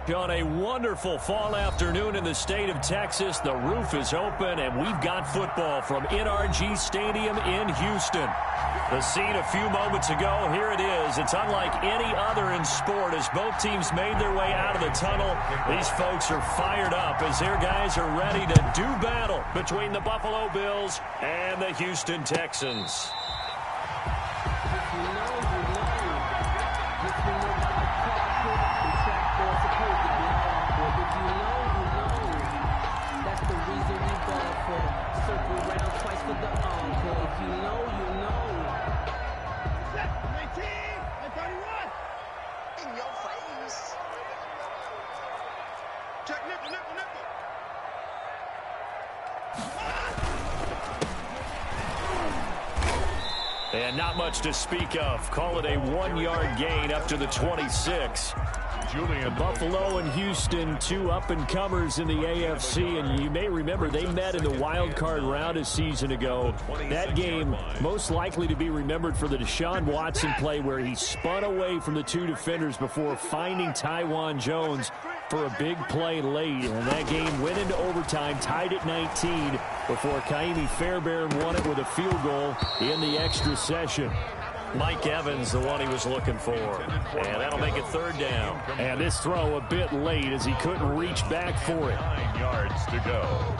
On a wonderful fall afternoon in the state of Texas, the roof is open, and we've got football from NRG Stadium in Houston. The scene a few moments ago, here it is. It's unlike any other in sport as both teams made their way out of the tunnel. These folks are fired up as their guys are ready to do battle between the Buffalo Bills and the Houston Texans. And not much to speak of. Call it a 1-yard gain up to the 26. Buffalo and Houston, two up-and-comers in the AFC, and you may remember they met in the wild card round a season ago. That game most likely to be remembered for the Deshaun Watson play where he spun away from the two defenders before finding Tywan Jones for a big play late. And that game went into overtime, tied at 19, before Kaimi Fairbairn won it with a field goal in the extra session. Mike Evans, the one he was looking for. And that'll make it third down. And this throw a bit late as he couldn't reach back for it. 9 yards to go.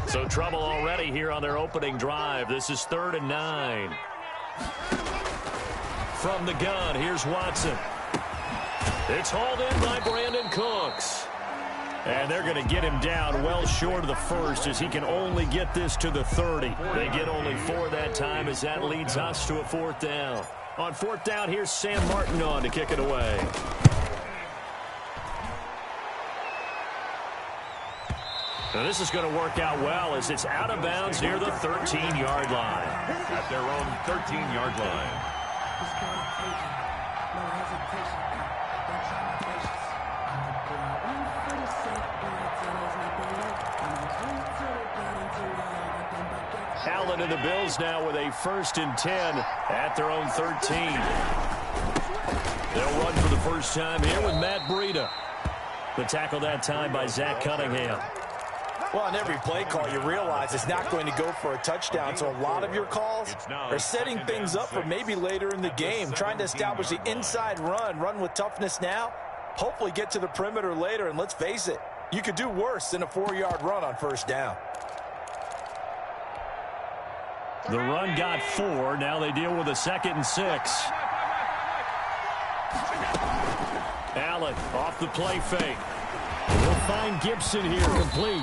So trouble already here on their opening drive. This is 3rd and 9. From the gun, here's Watson. It's hauled in by Brandon Cooks. And they're going to get him down well short of the first as he can only get this to the 30. They get only 4 that time as that leads us to a 4th down. On 4th down, here's Sam Martin on to kick it away. Now this is going to work out well as it's out of bounds near the 13-yard line. At their own 13-yard line. Allen and the Bills now with a 1st and 10 at their own 13. They'll run for the first time here with Matt Breida. The tackle that time by Zach Cunningham. Well, on every play call, you realize it's not going to go for a touchdown, so a lot of your calls are setting things up for maybe later in the game, trying to establish the inside run with toughness now, hopefully get to the perimeter later, and let's face it, you could do worse than a 4-yard run on 1st down. The run got 4. Now they deal with a 2nd and 6. Allen off the play fake. We'll find Gibson here complete.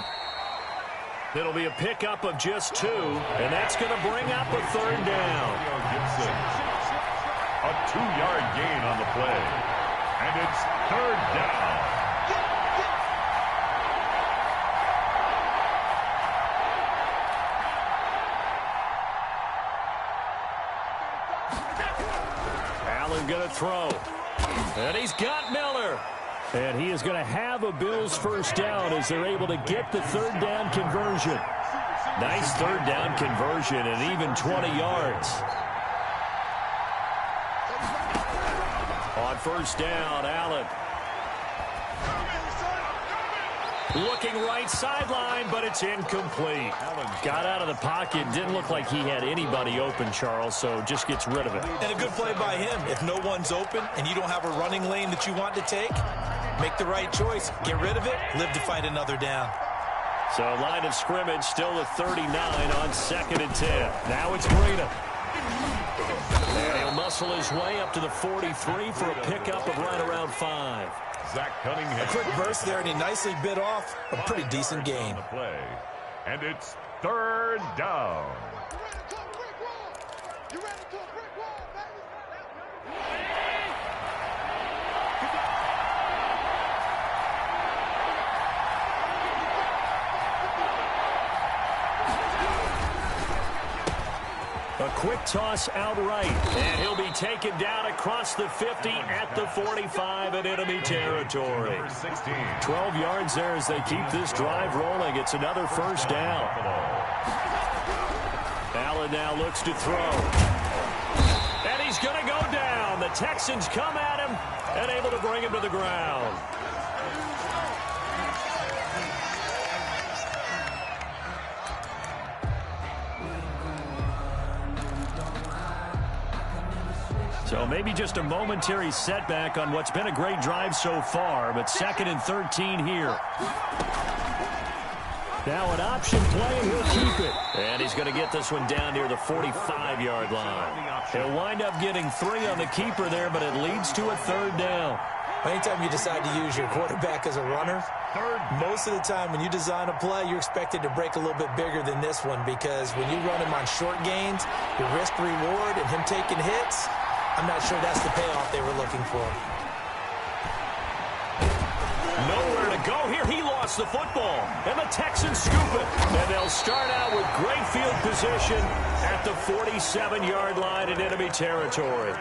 It'll be a pickup of just 2, and that's going to bring up a 3rd down. Gibson. A 2-yard gain on the play. And it's 3rd down. Allen going to throw. And he's got Miller. And he is going to have a Bills 1st down as they're able to get the 3rd down conversion. Nice 3rd down conversion and even 20 yards. On 1st down, Allen. Looking right sideline, but it's incomplete. Got out of the pocket. Didn't look like he had anybody open, Charles, so just gets rid of it. And a good play by him. If no one's open and you don't have a running lane that you want to take, make the right choice. Get rid of it. Live to fight another down. So line of scrimmage still at 39 on 2nd and 10. Now it's Breida. And he'll muscle his way up to the 43 for a pickup of right around 5. Zach Cunningham. A quick burst there, and he nicely bit off a pretty decent gain. Play. And it's 3rd down. A quick toss outright, and he'll be taken down across the 50 at the 45 in enemy territory. 12 yards there as they keep this drive rolling. It's another 1st down. Allen now looks to throw. And he's going to go down. The Texans come at him and able to bring him to the ground. So maybe just a momentary setback on what's been a great drive so far, but 2nd and 13 here. Now an option play, and he'll keep it. And he's going to get this one down near the 45-yard line. He'll wind up getting 3 on the keeper there, but it leads to a 3rd down. Anytime you decide to use your quarterback as a runner, most of the time when you design a play, you're expected to break a little bit bigger than this one, because when you run him on short gains, your risk-reward and him taking hits, I'm not sure that's the payoff they were looking for. Nowhere to go here. He lost the football. And the Texans scoop it. And they'll start out with great field position at the 47-yard line in enemy territory.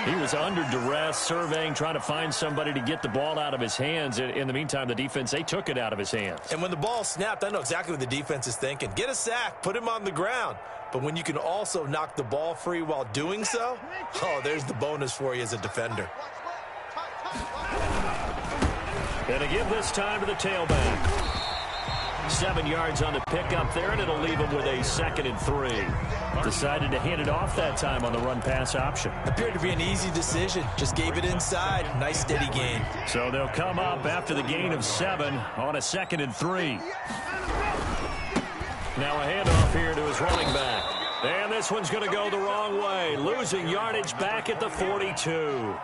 He was under duress, surveying, trying to find somebody to get the ball out of his hands. In the meantime, the defense, they took it out of his hands. And when the ball snapped, I know exactly what the defense is thinking. Get a sack, put him on the ground. But when you can also knock the ball free while doing so, oh, there's the bonus for you as a defender. And to give this time to the tailback. 7 yards on the pickup there, and it'll leave him with a 2nd and 3. Decided to hand it off that time on the run-pass option. Appeared to be an easy decision. Just gave it inside. Nice, steady gain. So they'll come up after the gain of 7 on a 2nd and 3. Now a handoff here to his running back. And this one's going to go the wrong way. Losing yardage back at the 42.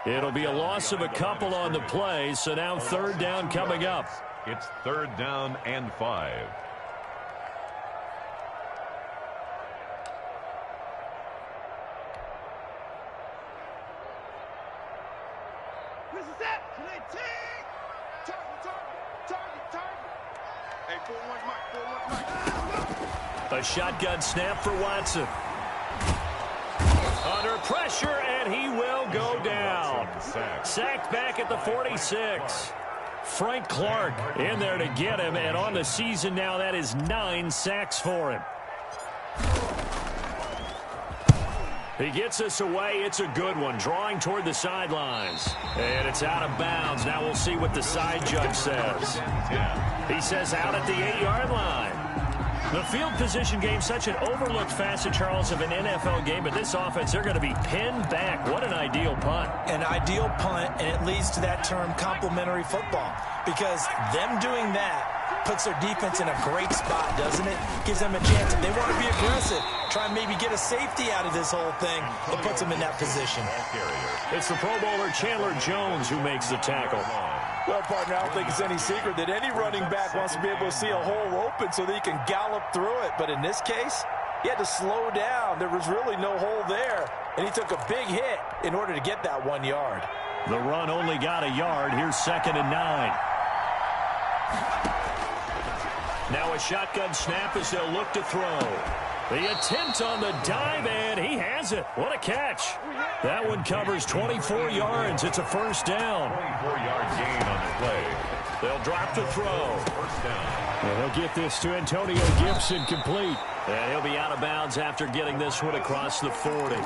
It'll be a loss of a couple on the play, so now 3rd down coming up. It's 3rd down and 5. A shotgun snap for Watson. Under pressure, and he will go down. Sacked back at the 46. Frank Clark in there to get him, and on the season now, that is 9 sacks for him. He gets us away. It's a good one. Drawing toward the sidelines. And it's out of bounds. Now we'll see what the side judge says. He says out at the 8-yard line. The field position game, such an overlooked facet, Charles, of an NFL game, but this offense, they're going to be pinned back. What an ideal punt. An ideal punt, and it leads to that term complementary football, because them doing that puts their defense in a great spot, doesn't it? Gives them a chance. If they want to be aggressive, try and maybe get a safety out of this whole thing, it puts them in that position. It's the Pro Bowler Chandler Jones who makes the tackle. Well, partner, I don't think it's any secret that any running back wants to be able to see a hole open so that he can gallop through it. But in this case, he had to slow down. There was really no hole there, and he took a big hit in order to get that 1 yard. The run only got a yard. Here's 2nd and 9. Now a shotgun snap as they'll look to throw. The attempt on the dive, and he has it. What a catch. That one covers 24 yards. It's a 1st down. 24-yard gain on the play. They'll drop to throw. 1st down. And he'll get this to Antonio Gibson complete. And he'll be out of bounds after getting this one across the 40.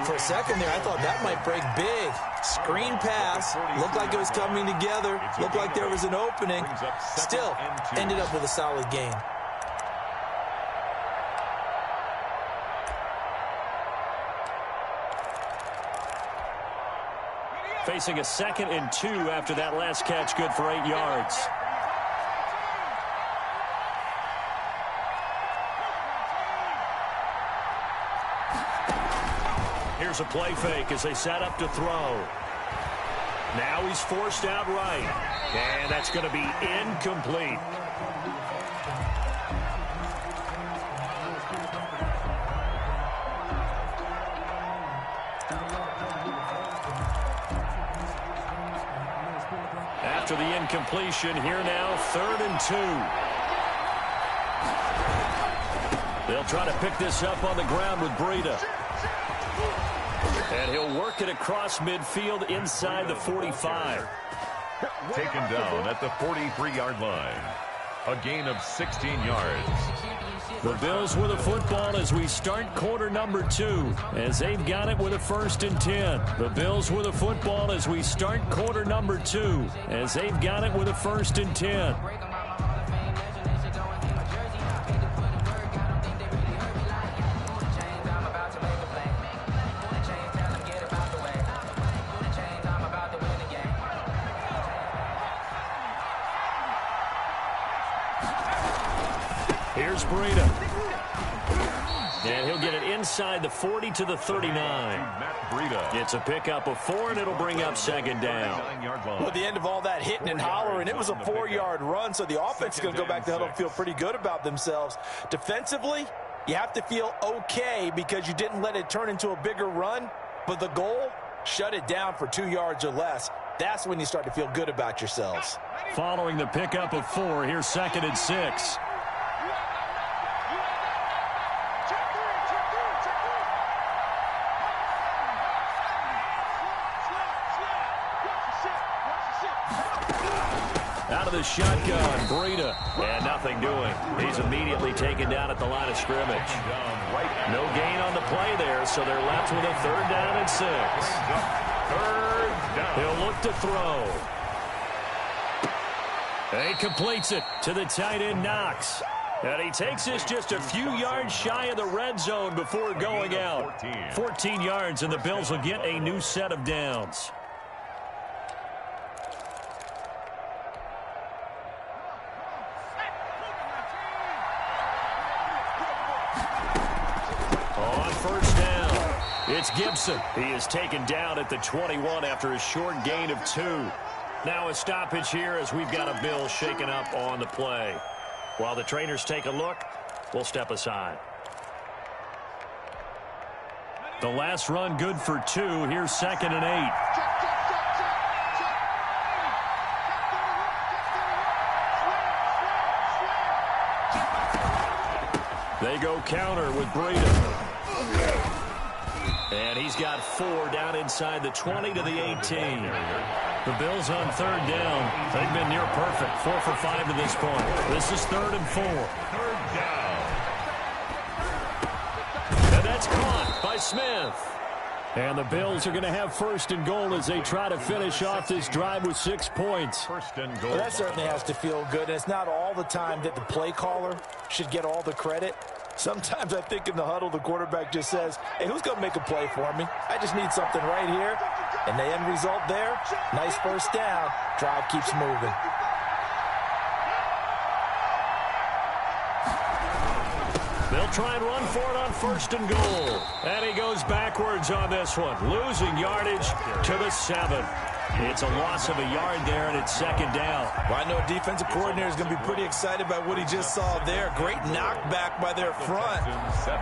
For a second there, I thought that might break big. Screen pass. Looked like it was coming together. Looked like there was an opening. Still, ended up with a solid gain. Facing a 2nd and 2 after that last catch, good for 8 yards. Here's a play fake as they set up to throw. Now he's forced out right. And that's going to be incomplete. After the incompletion, here now, 3rd and 2. They'll try to pick this up on the ground with Breida. And he'll work it across midfield inside the 45. Taken down at the 43-yard line. A gain of 16 yards. The Bills with the football as we start quarter number 2, as they've got it with a 1st and 10. The Bills with the football as we start quarter number 2, as they've got it with a 1st and 10. Here's Breida. And he'll get it inside the 40 to the 39. It's a pickup of 4, and it'll bring up 2nd down. Well, at the end of all that hitting and hollering, it was a 4-yard run, so the offense is going to go back to huddle and feel pretty good about themselves. Defensively, you have to feel okay because you didn't let it turn into a bigger run, but the goal, shut it down for 2 yards or less. That's when you start to feel good about yourselves. Following the pickup of 4, here's 2nd and 6. Out of the shotgun, Breida, and nothing doing. He's immediately taken down at the line of scrimmage. No gain on the play there, so they're left with a 3rd down and 6. 3rd down. He'll look to throw. He completes it to the tight end, Knox. And he takes this just a few yards shy of the red zone before going out. 14 yards, and the Bills will get a new set of downs. On first down, it's Gibson. He is taken down at the 21 after a short gain of 2. Now a stoppage here as we've got a Bill shaken up on the play. While the trainers take a look, we'll step aside. The last run good for 2. Here's 2nd and 8. They go counter with Breida. And he's got 4 down inside the 20 to the 18. The Bills on 3rd down. They've been near perfect. 4 for 5 to this point. This is 3rd and 4. 3rd down. And that's caught by Smith. And the Bills are going to have 1st and goal as they try to finish off this drive with 6 points. 1st and goal. Well, that certainly has to feel good. And it's not all the time that the play caller should get all the credit. Sometimes I think in the huddle, the quarterback just says, hey, who's going to make a play for me? I just need something right here. And the end result there, nice 1st down. Drive keeps moving. They'll try and run for it on 1st and goal. And he goes backwards on this one, losing yardage to the 7. It's a loss of a yard there, and it's 2nd down. Well, I know a defensive coordinator is going to be pretty excited by what he just saw there. Great knockback by their front.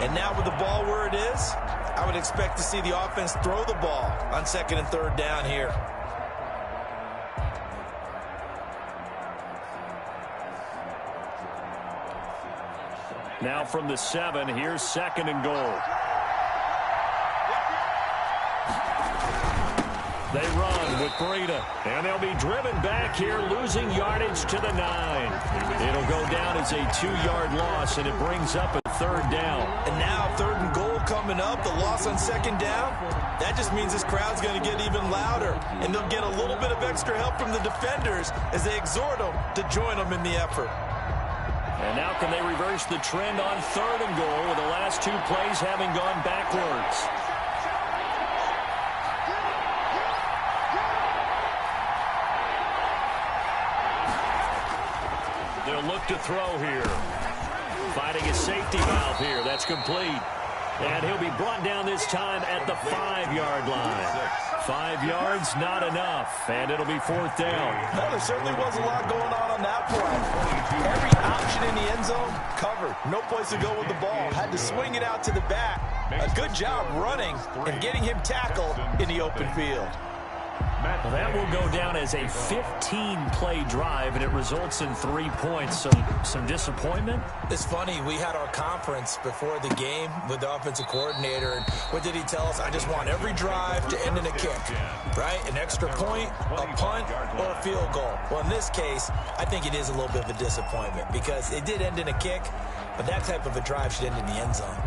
And now with the ball where it is, I would expect to see the offense throw the ball on 2nd and 3rd down here. Now from the 7, here's 2nd and goal. They run with Breida, and they'll be driven back here, losing yardage to the 9. It'll go down as a 2-yard loss, and it brings up a 3rd down. And now 3rd and goal coming up, the loss on 2nd down. That just means this crowd's going to get even louder, and they'll get a little bit of extra help from the defenders as they exhort them to join them in the effort. And now can they reverse the trend on 3rd and goal with the last 2 plays having gone backwards? They'll look to throw here. Finding a safety valve here. That's complete. And he'll be brought down this time at the 5-yard line. 5 yards, not enough. And it'll be 4th down. No, there certainly was a lot going on that play. Every option in the end zone covered. No place to go with the ball. Had to swing it out to the back. A good job running and getting him tackled in the open field. Well, that will go down as a 15-play drive, and it results in 3 points. Some disappointment? It's funny. We had our conference before the game with the offensive coordinator, and what did he tell us? I just want every drive to end in a kick, right? An extra point, a punt, or a field goal. Well, in this case, I think it is a little bit of a disappointment because it did end in a kick, but that type of a drive should end in the end zone.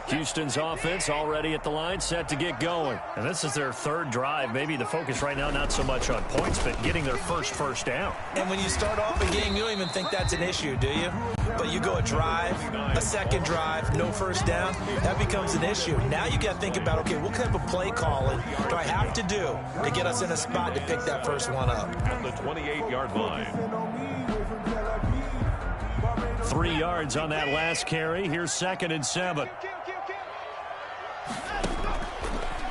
Houston's offense already at the line, set to get going. And this is their 3rd drive. Maybe the focus right now not so much on points, but getting their first down. And when you start off a game, you don't even think that's an issue, do you? But you go a drive, a 2nd drive, no 1st down, that becomes an issue. Now you got to think about, okay, what type of play calling do I have to do to get us in a spot to pick that first one up? At the 28-yard line. 3 yards on that last carry. Here's 2nd and 7.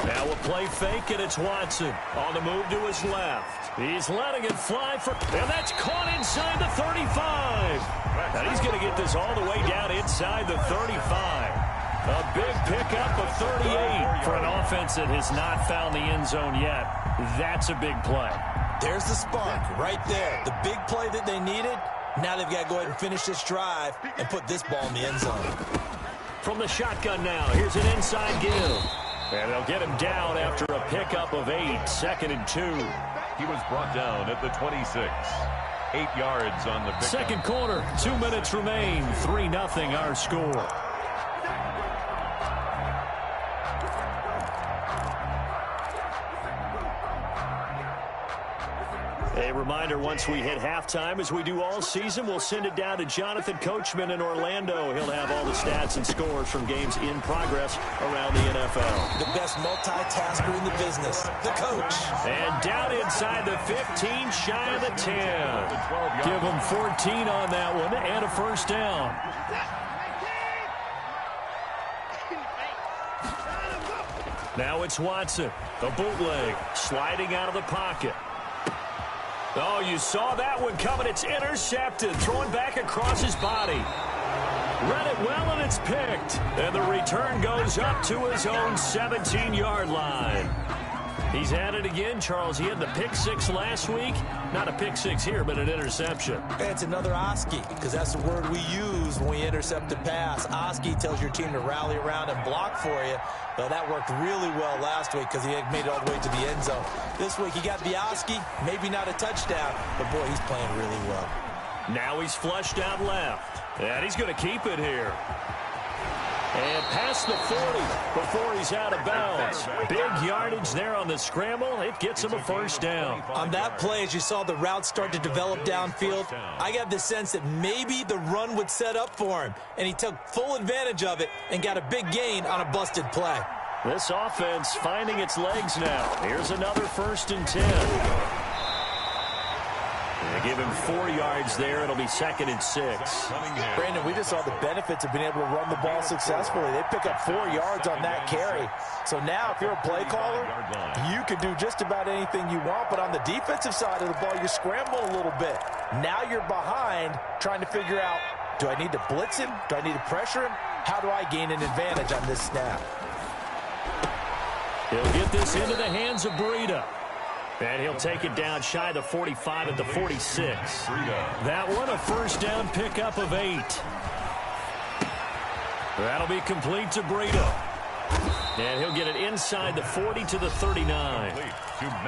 Now a play fake, and it's Watson on the move to his left. He's letting it fly and that's caught inside the 35. Now he's going to get this all the way down inside the 35. A big pickup of 38 for an offense that has not found the end zone yet. That's a big play. There's the spark right there. The big play that they needed. Now they've got to go ahead and finish this drive and put this ball in the end zone. From the shotgun now, here's an inside give. And they'll get him down after a pickup of 8, 2nd and 2. He was brought down at the 26. 8 yards on the pickup. 2nd quarter, 2 minutes remain. 3-0 our score. A reminder, once we hit halftime, as we do all season, we'll send it down to Jonathan Coachman in Orlando. He'll have all the stats and scores from games in progress around the NFL. The best multitasker in the business, the coach. And down inside the 15, shy of the 10. Give him 14 on that one and a first down. Now it's Watson, the bootleg, sliding out of the pocket. Oh, you saw that one coming. It's intercepted, thrown back across his body. Read it well, and it's picked. And the return goes up to his own 17-yard line. He's at it again, Charles. He had the pick six last week. Not a pick six here, but an interception. It's another Oski, because that's the word we use when we intercept a pass. Oski tells your team to rally around and block for you. But that worked really well last week because he had made it all the way to the end zone. This week he got the Oski, maybe not a touchdown, but boy, he's playing really well. Now he's flushed out left, and he's going to keep it here. And past the 40 before he's out of bounds. Big yardage there on the scramble. It gets him a first down. On that play, as you saw the route start to develop downfield, I got the sense that maybe the run would set up for him. And he took full advantage of it and got a big gain on a busted play. This offense finding its legs now. Here's another 1st and 10. They give him 4 yards there. It'll be 2nd and 6. Brandon, we just saw the benefits of being able to run the ball successfully. They pick up 4 yards on that carry. So now if you're a play caller, you can do just about anything you want. But on the defensive side of the ball, you're scrambling a little bit. Now you're behind trying to figure out, do I need to blitz him? Do I need to pressure him? How do I gain an advantage on this snap? He'll get this into the hands of Breida. And he'll take it down shy of the 45 at the 46. That one a first down pickup of 8. That'll be complete to Breida. And he'll get it inside the 40 to the 39.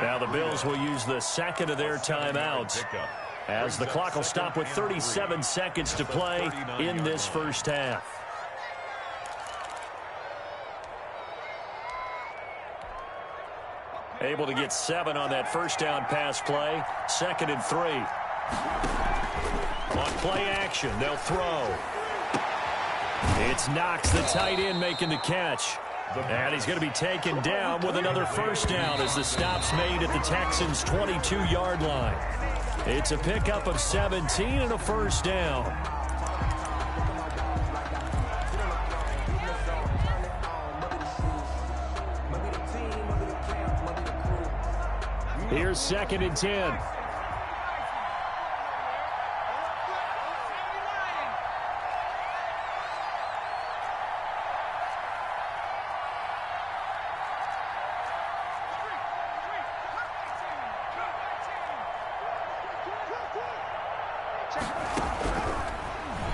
Now the Bills will use the second of their timeouts, as the clock will stop with 37 seconds to play in this first half. Able to get 7 on that first down pass play. 2nd and 3. On play action, they'll throw. It's Knox, the tight end, making the catch. And he's going to be taken down with another first down as the stop's made at the Texans' 22-yard line. It's a pickup of 17 and a first down. Here's 2nd and 10.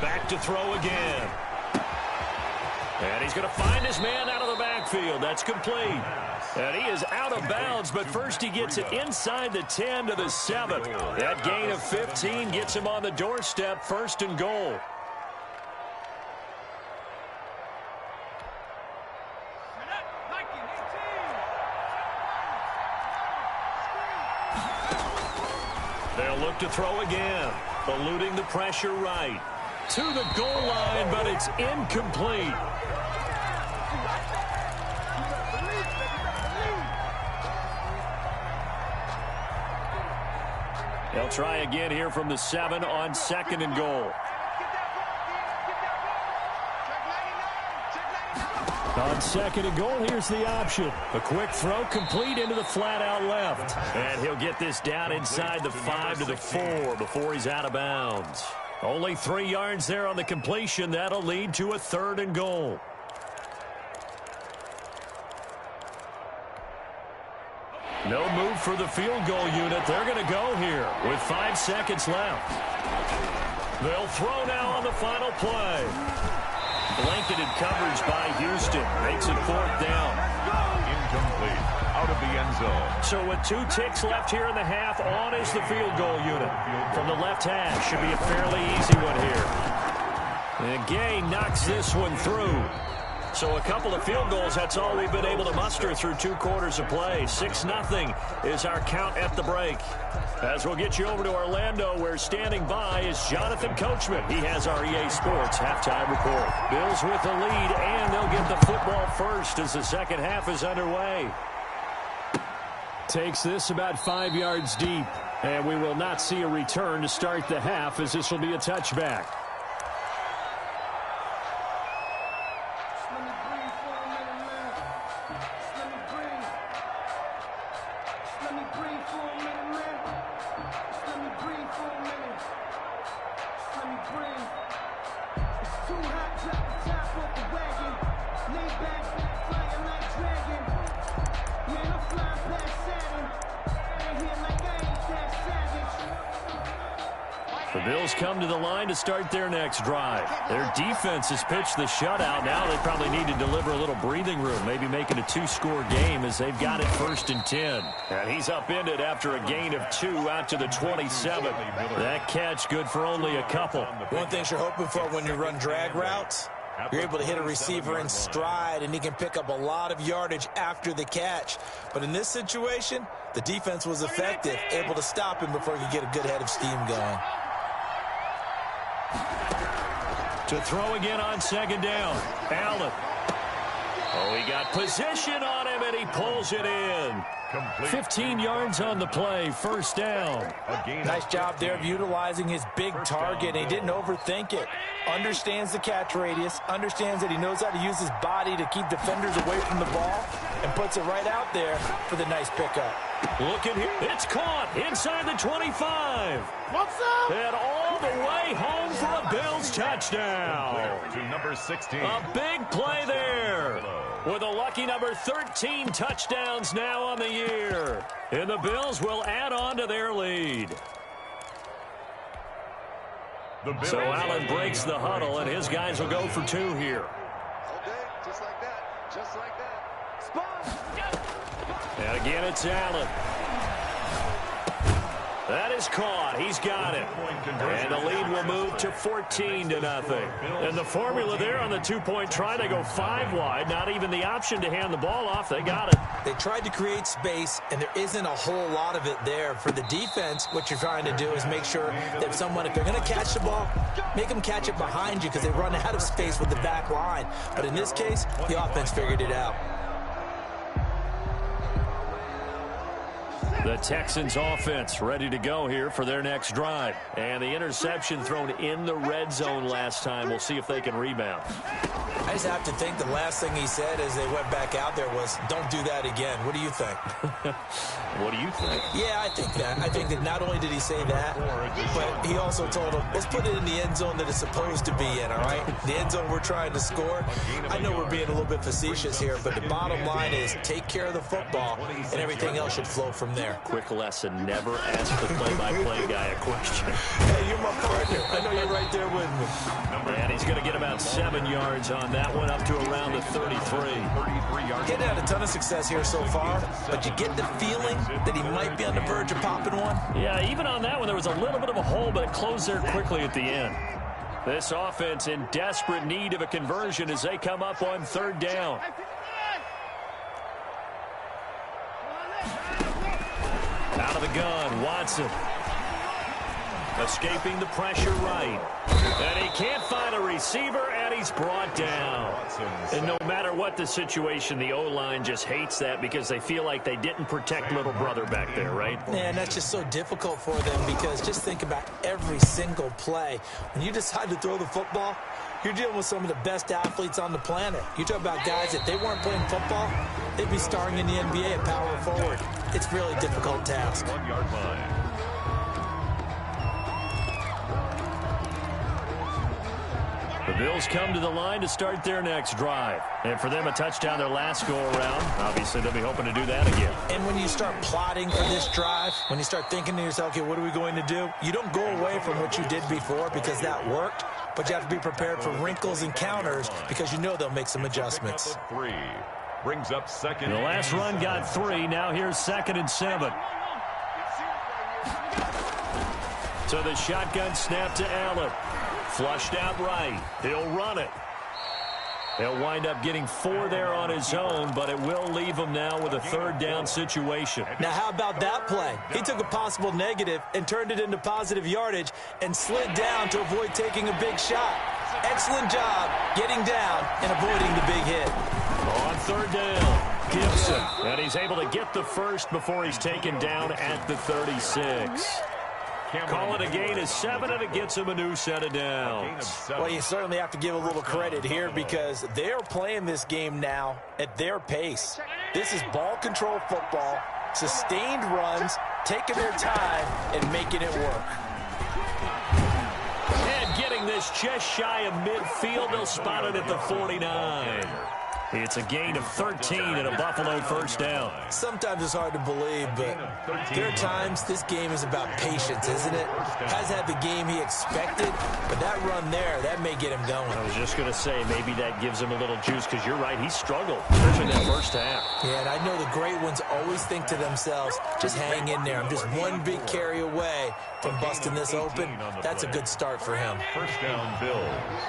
Back to throw again. And he's going to find his man out of the backfield. That's complete. And he is out of bounds, but first he gets it inside the 10 to the 7. That gain of 15 gets him on the doorstep, 1st and goal. They'll look to throw again, eluding the pressure right. To the goal line, but it's incomplete. They'll try again here from the 7 on 2nd and goal. On 2nd and goal, here's the option. A quick throw complete into the flat out left. And he'll get this down inside the 5 to the 4 before he's out of bounds. Only 3 yards there on the completion. That'll lead to a 3rd and goal. No move for the field goal unit. They're going to go here with 5 seconds left. They'll throw now on the final play. Blanketed coverage by Houston. Makes it 4th down. Incomplete. Out of the end zone. So with 2 ticks left here in the half, on is the field goal unit. From the left hash, should be a fairly easy one here. And Gay knocks this one through. So a couple of field goals, that's all we've been able to muster through 2 quarters of play. 6-0 is our count at the break. As we'll get you over to Orlando, where standing by is Jonathan Coachman. He has our EA Sports halftime report. Bills with the lead, and they'll get the football first as the second half is underway. Takes this about 5 yards deep, and we will not see a return to start the half, as this will be a touchback. The Bills come to the line to start their next drive. Their defense has pitched the shutout. Now they probably need to deliver a little breathing room, maybe make it a 2-score game as they've got it 1st and 10. And he's upended after a gain of 2 out to the 27. That catch good for only a couple. One thing you're hoping for when you run drag routes, you're able to hit a receiver in stride, and he can pick up a lot of yardage after the catch. But in this situation, the defense was effective, able to stop him before he could get a good head of steam going. To throw again on 2nd down. Allen. Oh, he got position on him, and he pulls it in. 15 yards on the play, 1st down. Nice job there of utilizing his big target. He didn't overthink it. Understands the catch radius, understands that he knows how to use his body to keep defenders away from the ball, and puts it right out there for the nice pickup. Look at here. It's caught inside the 25. What's up? And all the way home for a Bills touchdown. To number 16. A big play there. With a lucky number 13 touchdowns now on the year. And the Bills will add on to their lead. So Allen breaks the huddle, and his guys will go for 2 here. Okay, just like that. Just like that. Spot. And again, it's Allen. That is caught. He's got it. And the lead will move to 14-0. And the formula there on the 2-point try, they go 5 wide. Not even the option to hand the ball off. They got it. They tried to create space, and there isn't a whole lot of it there. For the defense, what you're trying to do is make sure that if they're going to catch the ball, make them catch it behind you because they run out of space with the back line. But in this case, the offense figured it out. The Texans offense ready to go here for their next drive. And the interception thrown in the red zone last time. We'll see if they can rebound. I just have to think the last thing he said as they went back out there was, don't do that again. What do you think? What do you think? Yeah, I think that. I think that not only did he say that, but he also told him, let's put it in the end zone that it's supposed to be in, all right? The end zone we're trying to score. I know we're being a little bit facetious here, but the bottom line is take care of the football, and everything else should flow from there. Quick lesson, never ask the play-by-play guy a question. Hey, you're my partner. I know you're right there with me. And he's going to get about 7 yards on that one, up to around the 33. Getting had a ton of success here so far, but you get the feeling that he might be on the verge of popping one. Yeah, even on that one, there was a little bit of a hole, but it closed there quickly at the end. This offense in desperate need of a conversion as they come up on 3rd down. Out of the gun, Watson. Escaping the pressure right. And he can't find a receiver, and he's brought down. And no matter what the situation, the O-line just hates that because they feel like they didn't protect little brother back there, right? Man, that's just so difficult for them because just think about every single play. When you decide to throw the football, you're dealing with some of the best athletes on the planet. You talk about guys, if they weren't playing football, they'd be starring in the NBA at power forward. It's really a difficult task. 1 yard line. The Bills come to the line to start their next drive. And for them, a touchdown their last go-around. Obviously, they'll be hoping to do that again. And when you start plotting for this drive, when you start thinking to yourself, okay, what are we going to do? You don't go away from what you did before because that worked, but you have to be prepared for wrinkles and counters because you know they'll make some adjustments. 3 brings up 2nd. The last run got 3. Now here's 2nd and 7. So the shotgun snap to Allen. Flushed out right. He'll run it. He'll wind up getting 4 there on his own, but it will leave him now with a 3rd down situation. Now, how about that play? He took a possible negative and turned it into positive yardage and slid down to avoid taking a big shot. Excellent job getting down and avoiding the big hit. On 3rd down, Gibson. And he's able to get the first before he's taken down at the 36. Call it a gain of 7, and it gets him a new set of downs. Well, you certainly have to give a little credit here because they're playing this game now at their pace. This is ball control football, sustained runs, taking their time, and making it work. And getting this just shy of midfield, they'll spot it at the 49. It's a gain of 13 and a Buffalo 1st down. Sometimes it's hard to believe, but there are times this game is about patience, isn't it? Has had the game he expected, but that run there, that may get him going. I was just going to say, maybe that gives him a little juice, because you're right, he struggled, especially that 1st half. Yeah, and I know the great ones always think to themselves, just hang in there. I'm just one big carry away from busting this open. That's a good start for him. 1st down, Bills.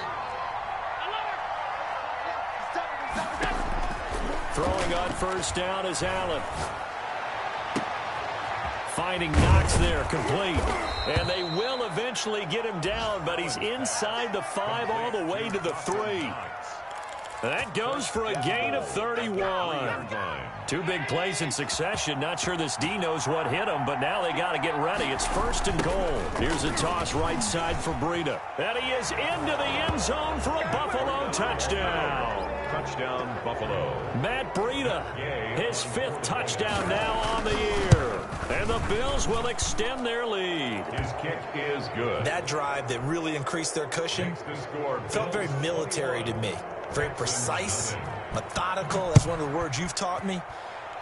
Throwing on 1st down is Allen. Finding Knox there, complete. And they will eventually get him down, but he's inside the 5 all the way to the 3. That goes for a gain of 31. 2 big plays in succession. Not sure this D knows what hit him, but now they got to get ready. It's 1st and goal. Here's a toss right side for Breida. And he is into the end zone for a Buffalo touchdown. Touchdown, Buffalo. Matt Breida, his 5th touchdown now on the year. And the Bills will extend their lead. His kick is good. That drive that really increased their cushion felt very military to me. Very precise, methodical. That's one of the words you've taught me.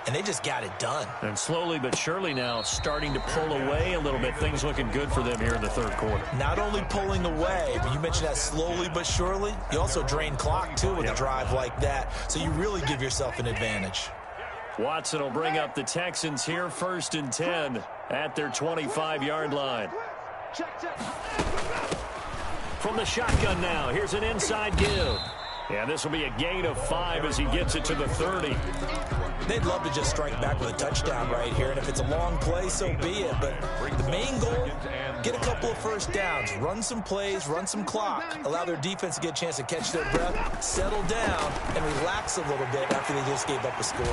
And they just got it done. And slowly but surely now starting to pull away a little bit. Things looking good for them here in the 3rd quarter. Not only pulling away, but you mentioned that slowly but surely. You also drain clock, too, with a drive like that. So you really give yourself an advantage. Watson will bring up the Texans here, 1st and 10 at their 25-yard line. From the shotgun now, here's an inside give. Yeah, this will be a gain of 5 as he gets it to the 30. They'd love to just strike back with a touchdown right here, and if it's a long play, so be it. But the main goal, get a couple of 1st downs, run some plays, run some clock, allow their defense to get a chance to catch their breath, settle down, and relax a little bit after they just gave up a score.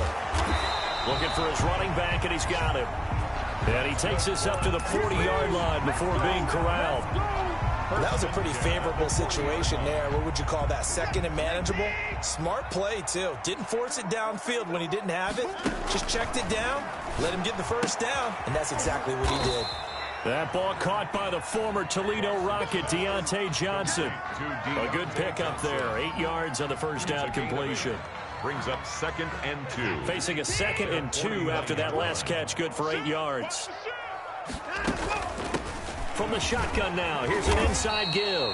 Looking for his running back, and he's got him. And he takes this up to the 40-yard line before being corralled. Well, that was a pretty favorable situation there. What would you call that? 2nd and manageable? Smart play, too. Didn't force it downfield when he didn't have it. Just checked it down, let him get the 1st down, and that's exactly what he did. That ball caught by the former Toledo Rocket, Deontay Johnson. A good pickup there. 8 yards on the 1st down completion. Brings up 2nd and 2. Facing a 2nd and 2 after that last catch, good for 8 yards. From the shotgun now, here's an inside give.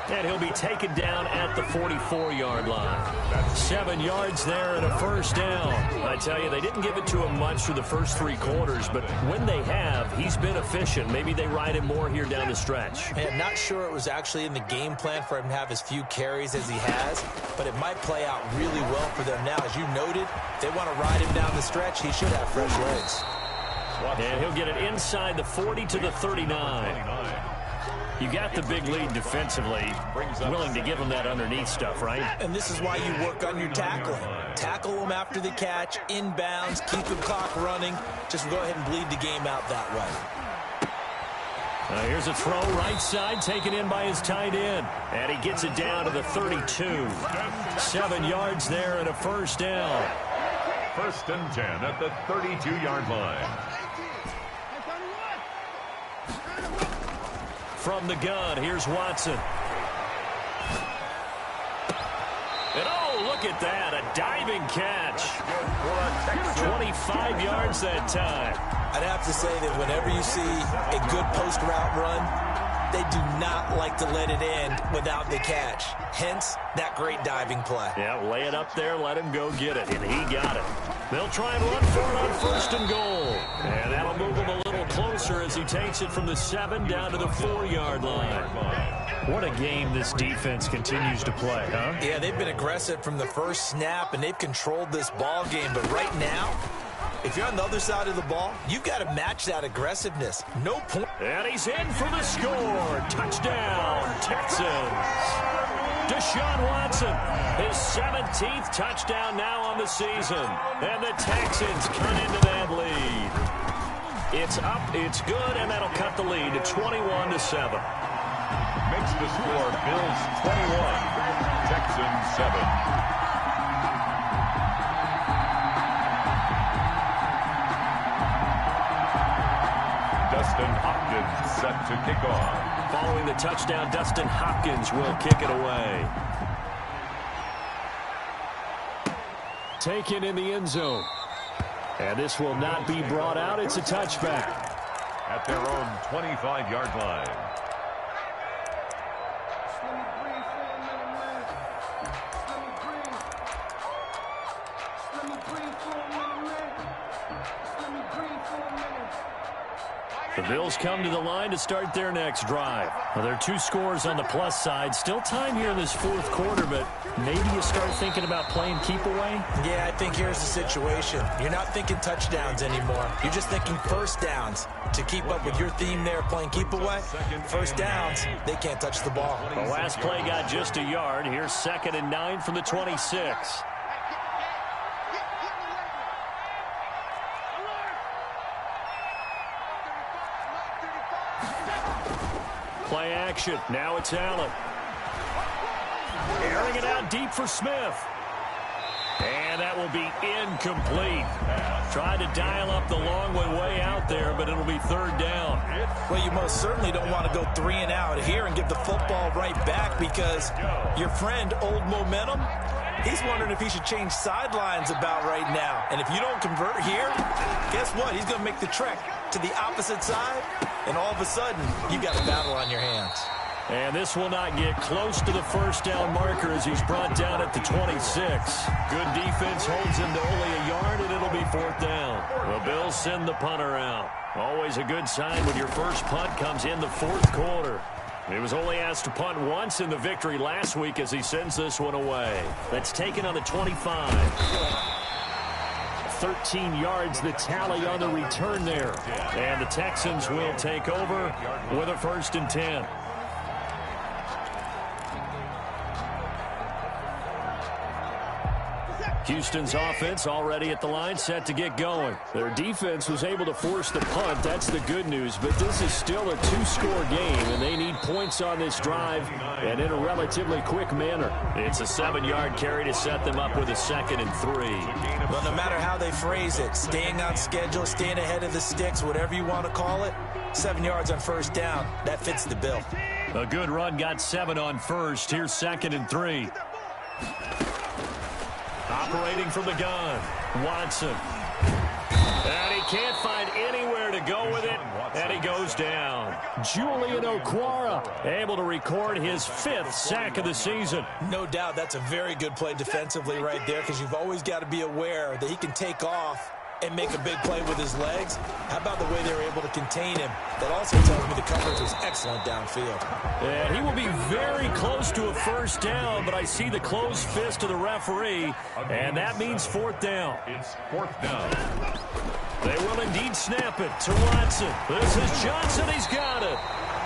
And he'll be taken down at the 44-yard line. 7 yards there and a 1st down. I tell you, they didn't give it to him much through the first 3 quarters, but when they have, he's been efficient. Maybe they ride him more here down the stretch. I'm not sure it was actually in the game plan for him to have as few carries as he has, but it might play out really well for them now. As you noted, if they want to ride him down the stretch, he should have fresh legs. And he'll get it inside the 40 to the 39. You got the big lead defensively, willing to give them that underneath stuff, right? And this is why you work on your tackling. Tackle them after the catch, inbounds, keep the clock running. Just go ahead and bleed the game out that way. Here's a throw right side, taken in by his tight end. And he gets it down to the 32. 7 yards there and a 1st down. 1st and 10 at the 32-yard line. From the gun, here's Watson. And oh, look at that, a diving catch. 25 yards that time. I'd have to say that whenever you see a good post route run, they do not like to let it end without the catch. Hence, that great diving play. Yeah, lay it up there, let him go get it, and he got it. They'll try and run for it on 1st and goal. And that'll move him a little closer as he takes it from the 7 down to the 4-yard line. What a game this defense continues to play, huh? Yeah, they've been aggressive from the first snap, and they've controlled this ball game. But right now, if you're on the other side of the ball, you've got to match that aggressiveness. No point. And he's in for the score. Touchdown, Texans. Deshaun Watson, his 17th touchdown now on the season. And the Texans cut into that lead. It's up, it's good, and that'll cut the lead to 21-7. Makes the score Bills 21, Texans 7. Dustin Hopkins set to kick off. Following the touchdown, Dustin Hopkins will kick it away. Taken in the end zone. And this will not be brought out. It's a touchback. At their own 25-yard line. The Bills come to the line to start their next drive. Well, there are 2 scores on the plus side. Still time here in this 4th quarter, but maybe you start thinking about playing keep away? Yeah, I think here's the situation. You're not thinking touchdowns anymore. You're just thinking first downs. To keep up with your theme there, playing keep away, first downs, they can't touch the ball. The last play got just a yard. Here's 2nd and 9 from the 26. Play action. Now it's Allen. Airing it out deep for Smith. And that will be incomplete. Tried to dial up the long one way out there, but it'll be 3rd down. Well, you most certainly don't want to go 3 and out here and give the football right back because your friend, Old Momentum, he's wondering if he should change sidelines about right now. And if you don't convert here, guess what? He's going to make the trek to the opposite side, and all of a sudden, you've got a battle on your hands. And this will not get close to the 1st down marker as he's brought down at the 26. Good defense holds him to only a yard, and it'll be 4th down. The Bills send the punter out. Always a good sign when your first punt comes in the 4th quarter. He was only asked to punt once in the victory last week as he sends this one away. That's taken on the 25. 13 yards, the tally on the return there. And the Texans will take over with a 1st and 10. Houston's offense already at the line, set to get going. Their defense was able to force the punt. That's the good news. But this is still a 2-score game, and they need points on this drive and in a relatively quick manner. It's a 7-yard carry to set them up with a 2nd and 3. Well, no matter how they phrase it, staying on schedule, staying ahead of the sticks, whatever you want to call it, 7 yards on 1st down, that fits the bill. A good run got 7 on 1st. Here's 2nd and 3. Operating from the gun, Watson. And he can't find anywhere to go with it, and he goes down. Julian Okwara able to record his 5th sack of the season. No doubt that's a very good play defensively right there because you've always got to be aware that he can take off and make a big play with his legs. How about the way they were able to contain him? That also tells me the coverage was excellent downfield. And he will be very close to a 1st down, but I see the closed fist of the referee, and that means 4th down. It's 4th down. They will indeed snap it to Watson. This is Johnson. He's got it.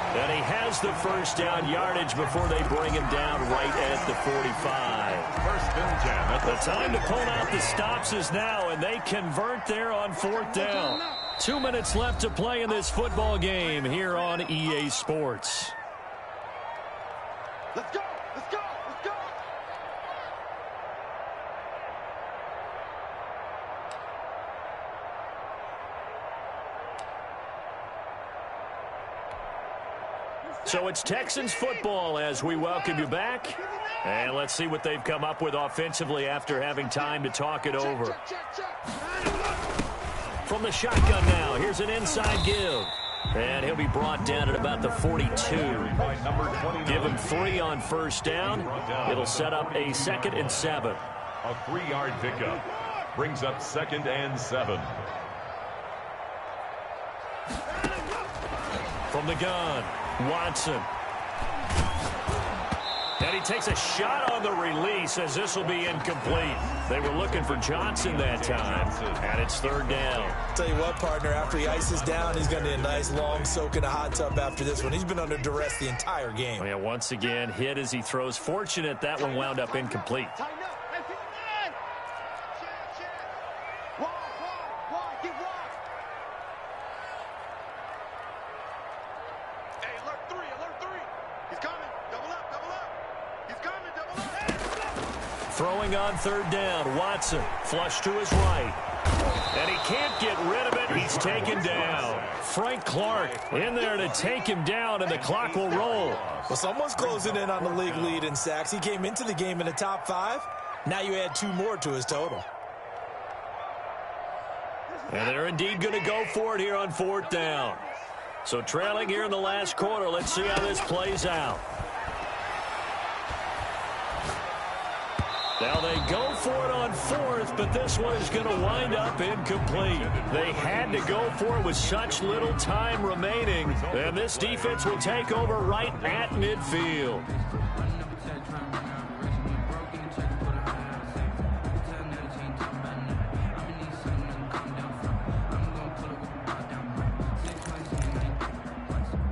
And he has the 1st down yardage before they bring him down right at the 45. 1st and 10. The time to pull out the stops is now, and they convert there on 4th down. 2 minutes left to play in this football game here on EA Sports. Let's go! Let's go! Let's go! So it's Texans football as we welcome you back. And let's see what they've come up with offensively after having time to talk it over. From the shotgun now, here's an inside give. And he'll be brought down at about the 42. Give him 3 on 1st down. It'll set up a 2nd and 7. A 3-yard pickup. brings up 2nd and 7. From the gun, Watson. And he takes a shot on the release as this will be incomplete. They were looking for Johnson that time, and it's 3rd down. Tell you what, partner, after he ices down, he's going to need a nice long soak in a hot tub after this one. He's been under duress the entire game. Yeah, once again, hit as he throws. Fortunate that one wound up incomplete. Throwing on 3rd down, Watson, flush to his right. And he can't get rid of it. He's taken down. Frank Clark in there to take him down, and the clock will roll. Well, someone's closing in on the league lead in sacks. He came into the game in the top 5. Now you add 2 more to his total. And they're indeed going to go for it here on 4th down. So trailing here in the last quarter. Let's see how this plays out. Now they go for it on 4th, but this one is going to wind up incomplete. They had to go for it with such little time remaining, and this defense will take over right at midfield.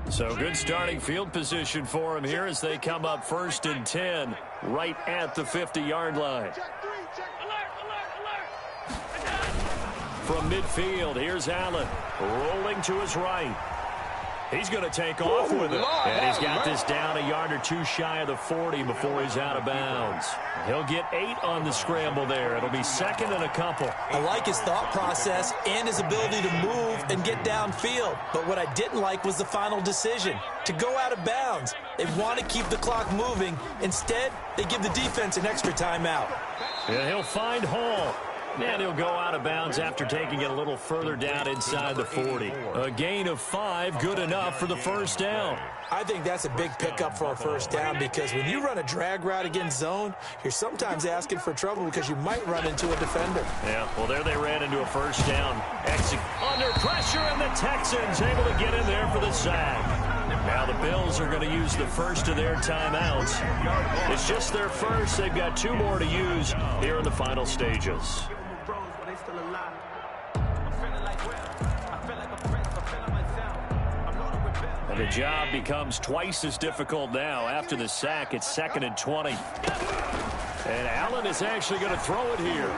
So good starting field position for him here as they come up 1st and 10 right at the 50-yard line. From midfield, here's Allen rolling to his right. He's going to take off with it. And he's got this down a yard or 2 shy of the 40 before he's out of bounds. He'll get 8 on the scramble there. It'll be 2nd and a couple. I like his thought process and his ability to move and get downfield. But what I didn't like was the final decision, to go out of bounds. They want to keep the clock moving. Instead, they give the defense an extra timeout. And he'll find Hall. And he'll go out of bounds after taking it a little further down inside the 40. A gain of 5, good enough for the 1st down. I think that's a big pickup for a 1st down, because when you run a drag route against zone, you're sometimes asking for trouble because you might run into a defender. Yeah, well, there they ran into a 1st down. Under pressure, and the Texans able to get in there for the sack. Now the Bills are going to use the 1st of their timeouts. It's just their 1st. They've got 2 more to use here in the final stages. And the job becomes twice as difficult now. After the sack, it's 2nd and 20. And Allen is actually going to throw it here.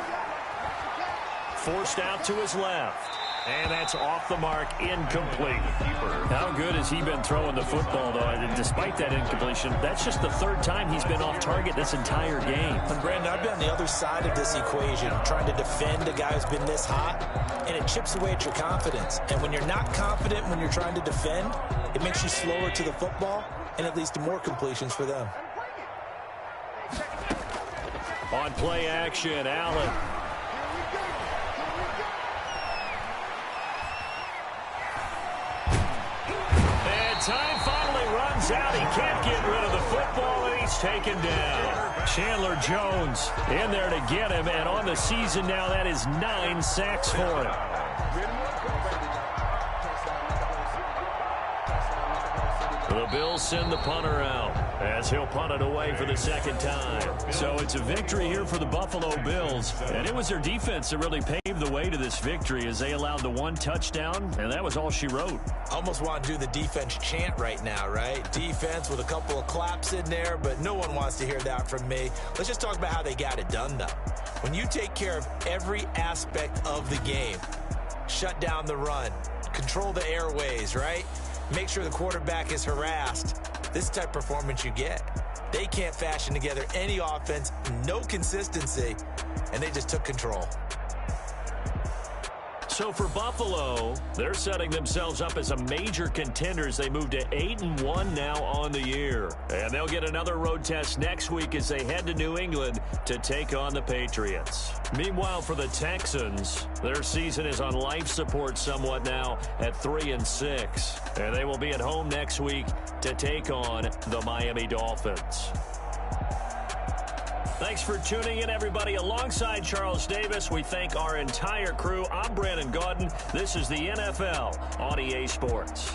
Forced out to his left. And that's off the mark, incomplete. How good has he been throwing the football, though? And despite that incompletion, that's just the 3rd time he's been off target this entire game. And Brandon, I've been on the other side of this equation, trying to defend a guy who's been this hot, and it chips away at your confidence. And when you're not confident when you're trying to defend, it makes you slower to the football, and it leads to more completions for them. On play action, Allen. Time finally runs out. He can't get rid of the football, and he's taken down. Chandler Jones in there to get him, and on the season now, that is 9 sacks for him. The Bills send the punter out as he'll punt it away for the 2nd time. So it's a victory here for the Buffalo Bills, and it was their defense that really paved the way to this victory as they allowed the 1 touchdown, and that was all she wrote. Almost want to do the defense chant right now, right? Defense with a couple of claps in there, but no one wants to hear that from me. Let's just talk about how they got it done, though. When you take care of every aspect of the game, shut down the run, control the airways, right? Make sure the quarterback is harassed. This is the type of performance you get. They can't fashion together any offense, no consistency, and they just took control. So for Buffalo, they're setting themselves up as a major contender as they move to 8-1 now on the year. And they'll get another road test next week as they head to New England to take on the Patriots. Meanwhile, for the Texans, their season is on life support somewhat now at 3-6. And they will be at home next week to take on the Miami Dolphins. Thanks for tuning in, everybody. Alongside Charles Davis, we thank our entire crew. I'm Brandon Gaudin. This is the NFL on EA Sports.